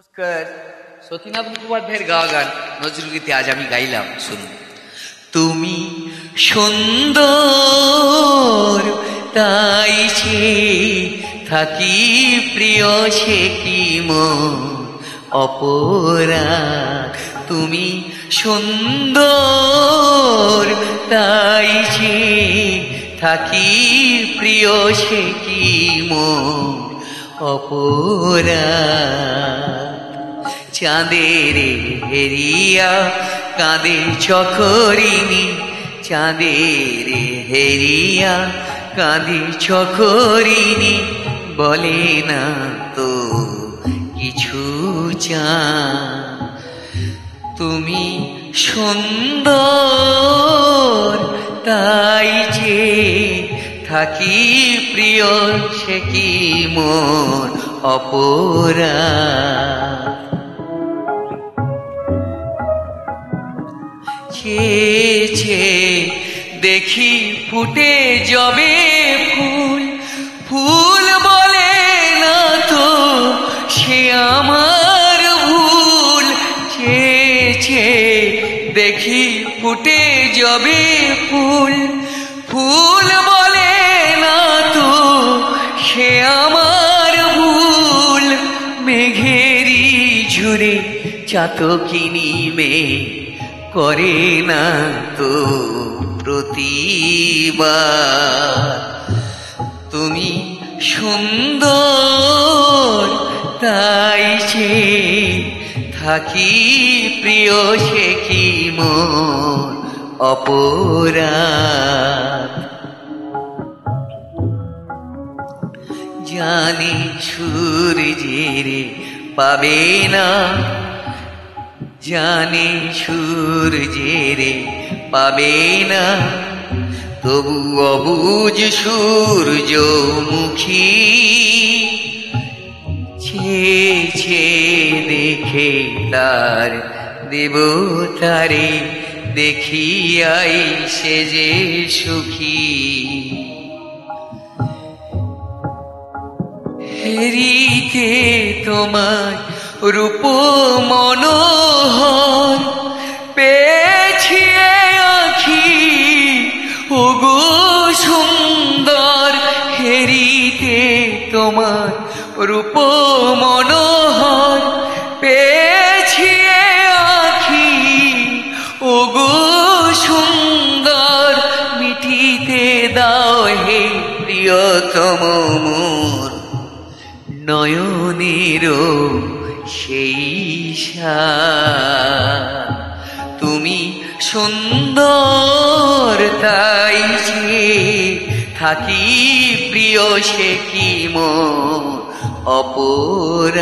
নমস্কার। সতীনাথ মুখোপাধ্যায়ের গাওয়া গান নজরুলগীতি আজ আমি গাইলাম, শুনুন। তুমি সুন্দর তাই থাকি প্রিয় সে কি মন অপরাধ। তুমি সুন্দর তাই থাকি প্রিয় সে কি মন অপরাধ। চাঁদের হেরিয়া কাঁদে চকরিনী, চাঁদের হেরিয়া কাঁদে চকরিনী, বলে না তো কিছু চান। তুমি সুন্দর তাই থাকি প্রিয় সে কি মন অপরাধ। ছে দেখি ফুটে যবে ফুল, ফুল বলে না তো সে আমার ভুল। ছে দেখি ফুটে যবে ফুল, ফুল বলে না তো সে আমার ভুল। মেঘেরি ঝুরে চাতকিনী মেয়ে করে না তো প্রতিবাদ। তুমি সুন্দর তাই থাকি প্রিয় সে কি মন অপরাধ। জানি সূর্যের পাবে না, জানি সূর্যের পাবে না, তবু অবুঝ সূর্যমুখী। ছে দেখে তার দেবতারে দেখিয়াই সে যে সুখী। হেরিতে তোমার রূপ মনোহর পেয়েছি আখি ওগো সুন্দর। হেরিতে তোমার রূপ মনোহর পেয়েছি আখি ওগো সুন্দর। মিঠিতে দাও হে প্রিয়তম মোর নয়নের সেই তুমি সুন্দর তাই থাকি প্রিয় সে কি মন অপরাধ।